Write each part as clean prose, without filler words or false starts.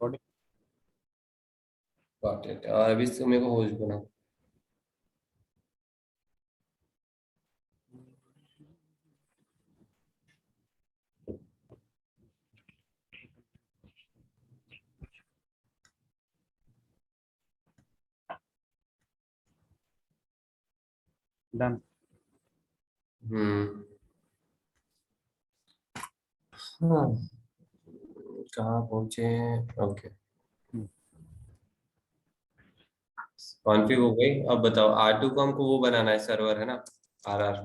Got it. और अभी से मेरे को होस्ट बना। डन। हम्म। हाँ, कहाँ पहुंचे? ओके, कॉन्फ़िग हो गई। अब बताओ, R2 को हमको वो बनाना है, सर्वर है ना, RR।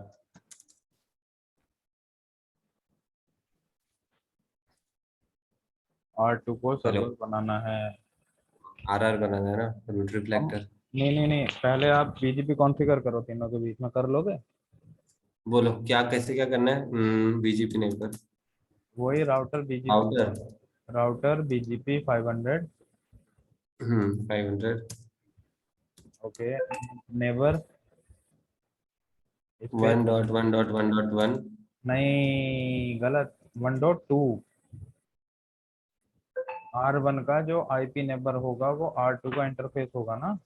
R2 को हेलो, सर्वर बनाना है। RR बनाना है ना, रूट हम रिफ्लेक्टर। नहीं नहीं नहीं, पहले आप बीजीपी कॉन्फ़िगर करो, तीनों के बीच में कर लोगे। बोलो क्या, कैसे क्या करना है? BGP नहीं पर वही router BGP, router. Router BGP 500। 500। Okay. Neighbour इस पे। 1.1.1.1। नहीं, गलत। 1.2। R1 का जो आईपी नेबर होगा वो R2 का इंटरफेस होगा ना।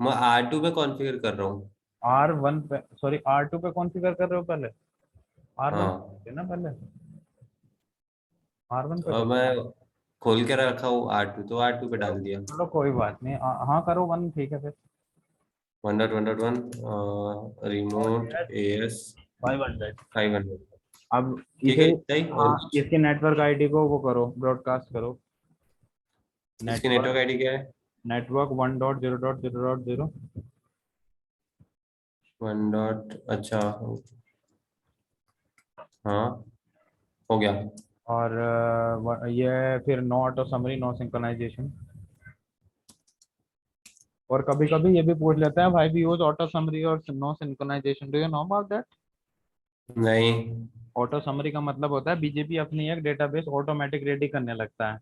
मैं R2 पे कॉन्फ़िगर कर रहा हूँ। R1 पे, सॉरी, R2 पे कॉन्फ़िगर कर रहे हो पहले। R1 हाँ, पे ना पहले। R1 पे और करो। मैं खोल के रखा हूँ R2, तो R2 पे चलो डाल दिया। चलो, कोई बात नहीं। हाँ करो, 1 ठीक है फिर। 1.1.1 रिमोट AS 500। 500। अब ठीक इसे, है, इतना ही और हाँ, कुछ? इसके नेटवर्क आईडी को वो करो, ब्रॉडकास्ट करो। इसकी नेटवर्क, नेटवर्क आईडी क्या है? नेटवर्क 1.0.0.0। 1 डॉट, अच्छा। हाँ, हो गया। और ये फिर no auto summary, no synchronization. और कभी कभी ये भी पूछ लेते हैं, भाई भी यूज ऑटो समरी और no synchronization, do you know about that? नहीं। ऑटो समरी का मतलब होता है बीजेपी अपनी एक डेटाबेस ऑटोमेटिक रेडी करने लगता है।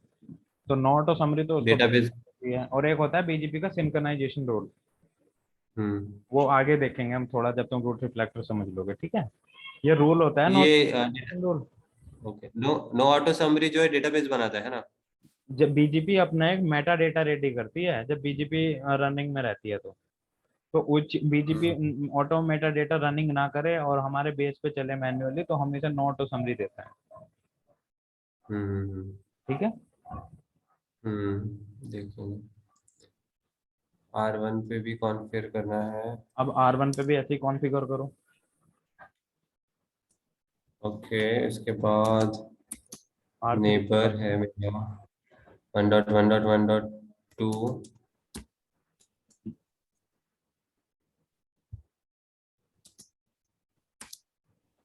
तो नो ऑटो समरी तो उसको डेटाबेस। होती है। और एक होता है बीजेपी का सिंक्रोनाइजेशन रूल। हम्म। वो आगे देखेंगे हम थोड़ा, जब तुम रूट रिफ्लेक्टर समझ लोगे, ठीक है। ये रूल होता है नो ये rule. Okay, no no auto summary जो है डेटाबेस बनाता है ना? जब बीजेपी अपना एक मेटा डेटा रेडी करती है, जब बीजेपी रनिंग में रहती है, तो उच बीजेपी हम्म ऑटो मेटा डेटा रनिंग ना करे और हमारे बेस पे चले मैन्युअली, तो हम इसे नो ऑटो समरी देते हैं। हम्म ठीक है। देखेंगे। R1 पे भी कॉन्फ़िगर करना है। अब R1 पे भी ऐसे ही कॉन्फ़िगर करो। ओके, इसके बाद R3 पे नेबर करो। है मेरा। 1.1.1.2।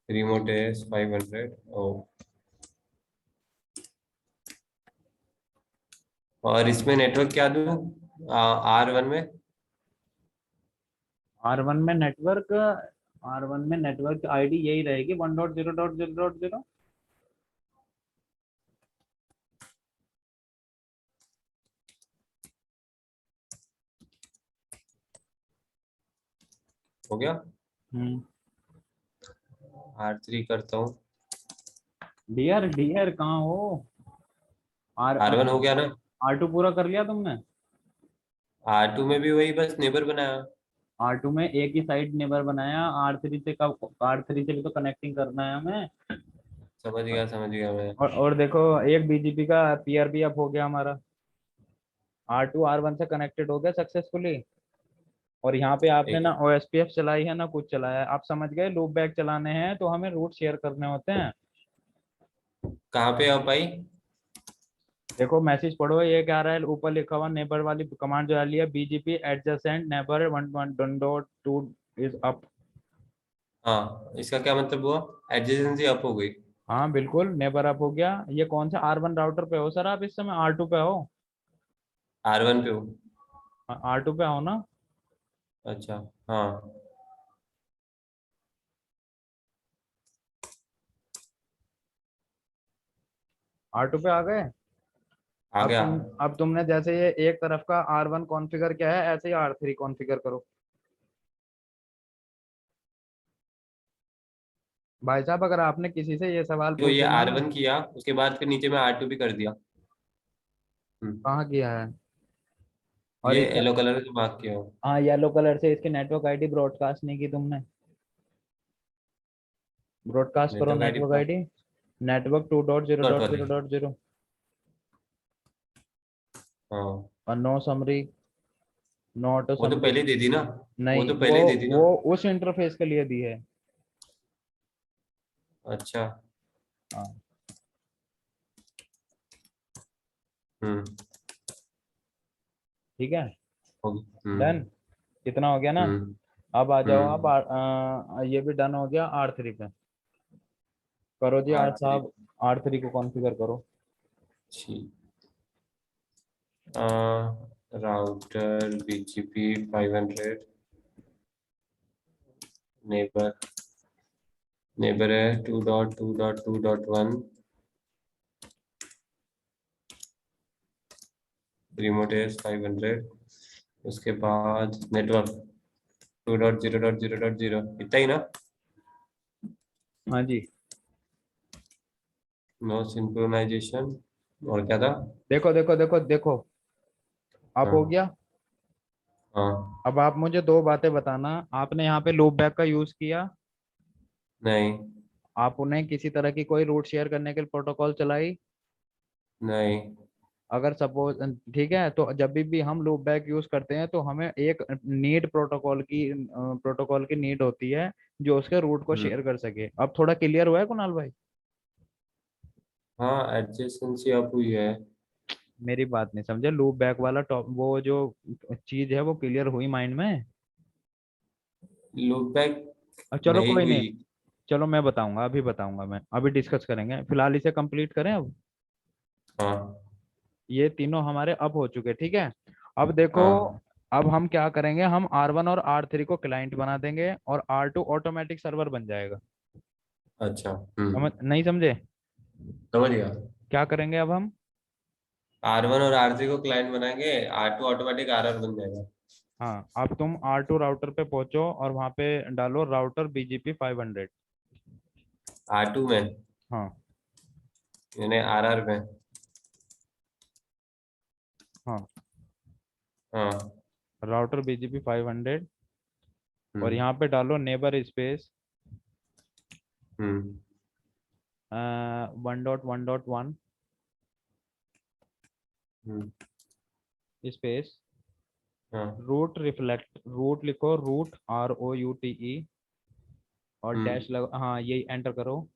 Remote S 500। ओ, और इसमें नेटवर्क क्या दूँ? R1 में? R1 में नेटवर्क, R1 में नेटवर्क आईडी यही रहेगी, 1.0.0.0। हो गया। हम्म। R3 करता हूँ। डियर डियर कहाँ हो? आर R1 हो गया ना? R2 पूरा कर लिया तुमने? R2 में भी वही, बस नेबर बनाया। R2 में एक ही साइड नेबर बनाया, R3 से कब, R3 से भी तो कनेक्टिंग करना है हमें। समझ गया मैं। और देखो, एक बीजीपी का पीआर भी अप हो गया हमारा। R2 R1 से कनेक्टेड हो गया सक्सेसफुली। और यहाँ पे आपने ठीक ना है। OSPF चलाई है ना कुछ चलाया है, आप समझ गए। लूप बैक चलाने हैं तो हमें रूट शेयर करने होते हैं। कहाँ पे आप भाई? देखो मैसेज पढ़ो, ये क्या रहा है ऊपर लिखा हुआ, नेबर वाली कमांड जो आ रही है, BGP adjacent neighbour 1.1.2 is up. हाँ, इसका क्या मतलब हुआ? एडजेसेंसी अप हो गई। हाँ बिल्कुल, नेबर अप हो गया। ये कौन सा R1 राउटर पे हो सर? आप इस समय R2 पे हो? R1 पे हो? R2 पे हो ना? अच्छा। हाँ, R2 पे आ गए। आ गया। अब तुमने जैसे ये एक तरफ का R1 कॉन्फ़िगर किया है, ऐसे ही R3 कॉन्फ़िगर करो। भाई साहब, अगर आपने किसी से ये सवाल तो ये पूछे ना, R1 किया, उसके बाद फिर नीचे में R2 भी कर दिया। कहाँ किया है? और ये इसका, येलो कलर से मार्क किया हो। हाँ येलो कलर से इसकी नेटवर्क आईडी ब्रॉडकास्ट नहीं की तुमने। ब्रॉडकास्ट करो network ID network ID, network two dot zero dot dot वाली। Zero dot zero. हाँ और नो समरी, नॉट वो तो समरी। पहले ही दे दी ना। वो नहीं, तो पहले ही दे दी ना। वो उस इंटरफेस के लिए दी है। अच्छा। हाँ हम्म। ठीक है, हो गया। डन। कितना हो गया ना? हम्म। अब आ जाओ आप हम्म। ये भी डन हो गया R3 पे। करो जी आर आठ साहब, तरीक। R3 को कॉन्फ़िगर करो। ठीक। Router BGP 500 neighbour. नेबर है 2.2.2.1। रिमोट है 500। उसके बाद नेटवर्क 2.0.0.0 इतना ही ना। हाँ जी, नो सिंक्रोनाइजेशन। और क्या था? देखो देखो देखो देखो, अब हो हाँ। गया। हाँ। अब आप मुझे दो बातें बताना, आपने यहाँ पे लूप बैक का यूज किया? नहीं। आप उन्हें किसी तरह की कोई रूट शेयर करने के लिए प्रोटोकॉल चलाई? नहीं। अगर सपोज, ठीक है, तो जब भी हम लूप बैक यूज करते हैं तो हमें एक नीड प्रोटोकॉल की नीड होती है जो उसके रूट को हम्म। शेयर कर सके। अब थोड़ा क्लियर हुआ है कुणाल भाई? हाँ एडजेसेंसी अब हुई है। मेरी बात नहीं समझे, लूप बैक वाला टॉप वो जो चीज है वो क्लियर हुई माइंड में? लूप बैक अब चलो नहीं कोई हुई। नहीं, चलो मैं बताऊंगा, अभी बताऊंगा, मैं अभी डिस्कस करेंगे, फिलहाल इसे कंप्लीट करें अब। हाँ। ये तीनों हमारे अब हो चुके, ठीक है। अब देखो, हाँ। अब हम क्या करेंगे, हम R1 और R3 को क्लाइंट बना देंगे और R2 ऑटोमेटिक सर्वर बन जाएगा। अच्छा। समझ नहीं समझे? समझ गया। क्या करेंगे अब हम? R1 और R3 को क्लाइंट बनाएंगे। R2 ऑटोमेटिक RR बन जाएगा। हाँ, अब तुम R2 राउटर पे पहुंचो और वहां पे डालो राउटर BGP 500। R2 में हाँ यानी RR में। हाँ, हाँ। राउटर BGP 500, और हम्म। यहाँ पे डालो नेबर स्पेस हम्म। 1.1.1 हम्म। स्पेस हाँ। रूट रिफ्लेक्ट, रूट लिखो, रूट ROUTE, और हम्म। डैश लगा, हाँ यही एंटर करो।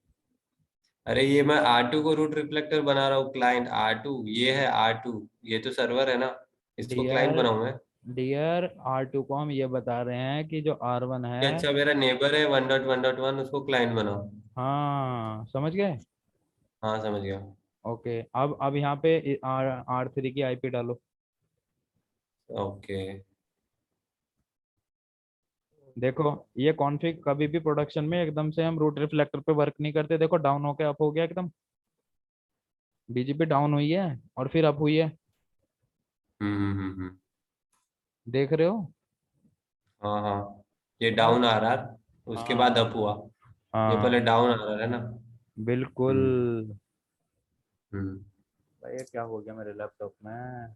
अरे ये मैं R2 को रूट रिफ्लेक्टर बना रहा हूँ क्लाइंट R2। ये है R2। ये तो सर्वर है ना। इसको क्लाइंट डियर बनाऊं मैं। डियर R2 को हम ये बता रहे हैं कि जो R1 ये है। अच्छा मेरा नेबर है 1.1.1 उसको क्लाइंट बनाओ। हाँ समझ गए। हाँ समझ गया। ओके, अब यहाँ पे R3 की IP डालो। ओके। देखो, ये कॉन्फ़िग कभी भी प्रोडक्शन में एकदम से हम रूट रिफ्लेक्टर पे वर्क नहीं करते। देखो डाउन होके अप हो गया एकदम, BGP डाउन हुई है और फिर अप हुई है, देख रहे हो? हाँ हाँ। ये समझ, डाउन RR उसके बाद हाँ अप हुआ। ये पहले हाँ डाउन RR है ना। बिल्कुल। हम्म। हम्म। भाई ये क्या हो गया मेरे लैपटॉप में?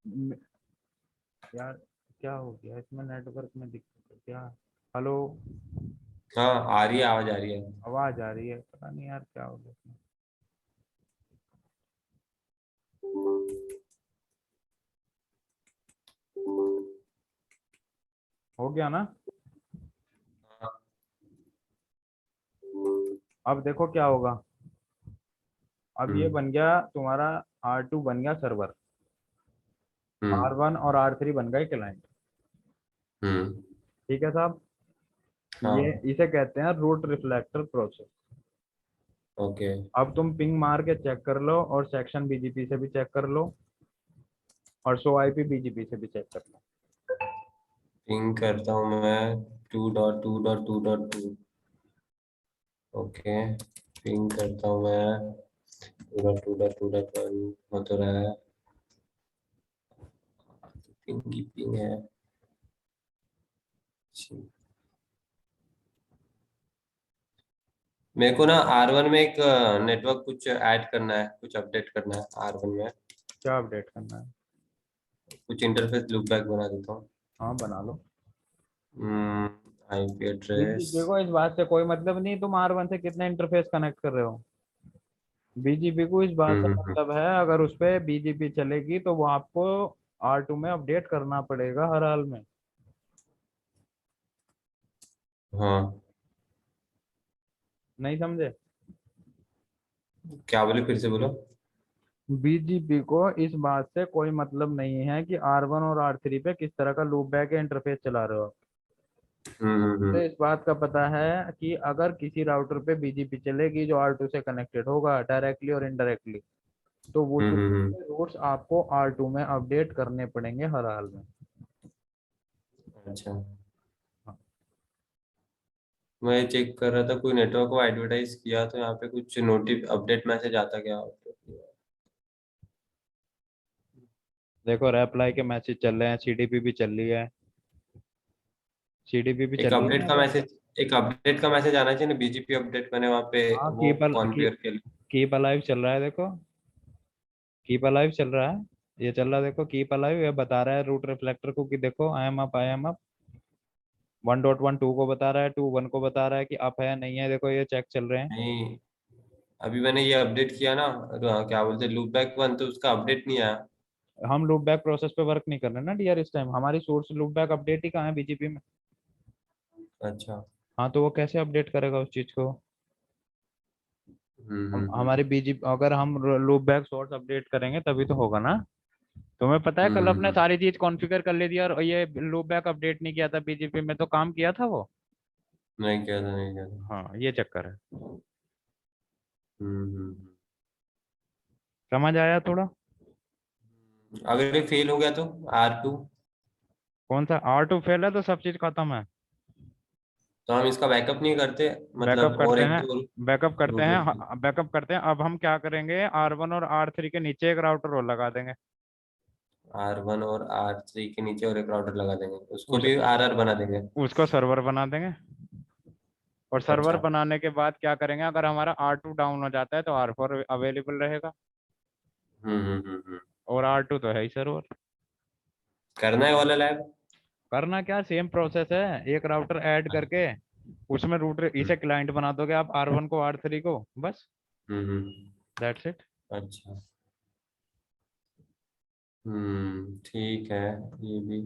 म- यार क्या हो गया इसमें, नेटवर्क में दिक्कत है क्या? हेलो, हाँ आ रही है आवाज आ रही है। आवाज आ रही है, पता नहीं यार क्या हो गया इसमें। हो गया ना? हाँ। अब देखो क्या होगा। अब ये हम्म। बन गया तुम्हारा, R2 बन गया सर्वर, हम्म। R1 और R3 बन गए क्लाइंट। हम्म। ठीक है साहब, ये हाँ। इसे कहते हैं रूट रिफ्लेक्टर प्रोसेस। ओके। अब तुम पिंग मार के चेक कर लो और सेक्शन BGP से भी चेक कर लो और शो IP BGP से भी चेक कर लो। पिंग करता हूँ मैं 2.2.2.2। ओके। पिंग करता हूँ मैं 2.2.2.1 हो तो रहा है। पिंग की पिंग है। मेरे को ना R1 में एक नेटवर्क कुछ ऐड करना है, कुछ अपडेट करना है R1 में। क्या अपडेट करना है? कुछ इंटरफेस लूप बैक बना देता हूँ। हाँ बना लो। IP address. बीजीपी को इस बात से कोई मतलब नहीं तुम R1 से कितने इंटरफेस कनेक्ट कर रहे हो। बीजीपी को इस बात से हम्म। मतलब है अगर उस पे बीजीपी चलेगी तो वो आपको R2 में अपडेट करना पड़ेगा हर हाल में। हाँ, नहीं समझे? क्या बोले, फिर से बोलो। बीजीपी को इस बात से कोई मतलब नहीं है कि R1 और R3 पे किस तरह का लूप बैक या इंटरफेस चला रहे हो। तो हम्म। इस बात का पता है कि अगर किसी राउटर पे बीजीपी चलेगी जो R2 से कनेक्टेड होगा डायरेक्टली और इनडायरेक्टली, तो वो हम्म। रूट्स आपको R2 में अपडेट करने पड़ेंगे हर हाल में। अच्छा, हाँ। मैं चेक कर रहा था, कोई नेटवर्क को एडवर्टाइज किया तो यहाँ पे कुछ नोटिफ अपडेट मैसेज आता क्या? देखो रेप्लाई के मैसेज चल रहे हैं, सीडीपी भी चल रही है। सीडीपी भी एक चल रही है अपडेट यहाँ का पे। मैसेज एक अपडेट का मैसेज आना चाहिए ना, बीजीपी अपडेट। मैंने वहाँ पे हाँ वो कॉन्फ़िगर के लिए। कीप अलाइव चल रहा है देखो। कीप अलाइव चल रहा है। ये चल रहा है देखो, कीप अलाइव ये बता रहा है रूट रिफ्लेक्टर को कि देखो आई एम अप। 1.1 टू को बता रहा है, 2.1 को बता रहा है कि अप है नहीं है, देखो ये चेक चल रहे हैं। नहीं, अभी मैंने ये अपडेट किया ना, क्या बोलते, लूप बैक वन, तो उसका अपडेट नहीं आया। हम लूप बैक प्रोसेस पे वर्क नहीं कर रहे ना डीआर इस टाइम, हमारी सोर्स लूप बैक अपडेट ही कहाँ है बीजीपी में। अच्छा। हाँ तो वो कैसे अपडेट करेगा उस चीज को। हम्म। हमारी बीजीपी अगर हम लूप बैक सोर्स अपडेट करेंगे तभी तो होगा ना। तुम्हें पता है कल अपने हम्म। सारी चीज कॉन्फ़िगर कर ली थी और ये लूप बैक अपडेट नहीं किया था बीजीपी में, तो काम किया था वो। नहीं किया था, नहीं किया था। हाँ ये चक्कर है। हम्म। समझ आया थोड़ा? अगर ये फेल हो गया तो R2, कौन सा R2 फेल है तो सब चीज खत्म है। तो हम इसका बैकअप नहीं करते? बैकअप मतलब और करते एक हैं। दो बैकअप करते रूट। हैं, बैकअप करते हैं। अब हम क्या करेंगे, R1 और R3 के नीचे एक राउटर और लगा देंगे। R1 और R3 के नीचे और एक राउटर लगा देंगे, उसको उस भी RR बना देंगे। उसको सर्वर बना देंगे। और सर्वर अच्छा। बनाने के बाद क्या करेंगे, अगर हमारा R2 डाउन हो जाता है तो R4 अवेलेबल रहेगा। हम्म। और R2 तो है ही सर्वर। करना है वाला लैब। करना क्या, सेम प्रोसेस है। एक राउटर ऐड करके उसमें रूटर इसे क्लाइंट बना दोगे आप, R1 को R3 को, बस। हम्म। That's it. अच्छा। ठीक है, ये भी।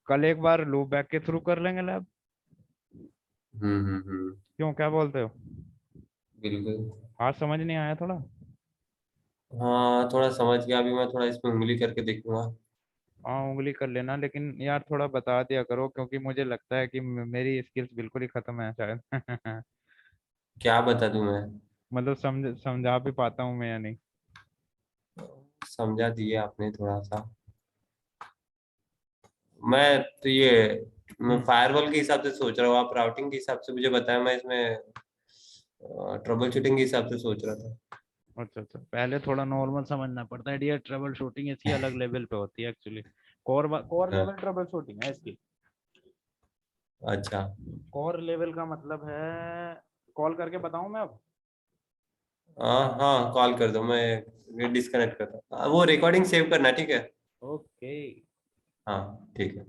कल एक बार लूप बैक के थ्रू कर लेंगे लैब। हम्म। क्यों, क्या बोलते हो? बिल्कुल। आज समझ नहीं आया थोड़ा? हाँ, थोड़ा समझ गया। अभी मैं थोड़ा इसमें उंगली करके देखूंगा। हाँ उंगली कर लेना, लेकिन यार थोड़ा बता दिया करो क्योंकि मुझे लगता है कि मेरी स्किल्स बिल्कुल ही खत्म है शायद। क्या बता दूं मैं? मतलब समझा भी पाता हूँ मैं या नहीं। समझा दिए आपने थोड़ा सा। मैं तो ये मैं हम्म। फायरवॉल के हिसाब से सोच रहा हूँ, आप राउटिंग के हिसाब से मुझे बताया। मैं इसमें ट्रबल शूटिंग के हिसाब से सोच रहा था। अच्छा अच्छा, पहले थोड़ा नॉर्मल समझना पड़ता है डियर, ट्रबल शूटिंग इसकी अलग लेवल पे होती है एक्चुअली। कोर कोर हाँ, लेवल ट्रबल शूटिंग है इसकी। अच्छा। कोर लेवल का मतलब है, कॉल करके बताऊं मैं अब? हाँ हाँ, कॉल कर दो, मैं डिस्कनेक्ट करता हूँ। वो रिकॉर्डिंग सेव करना, ठीक है? ओके। हाँ, ठीक है।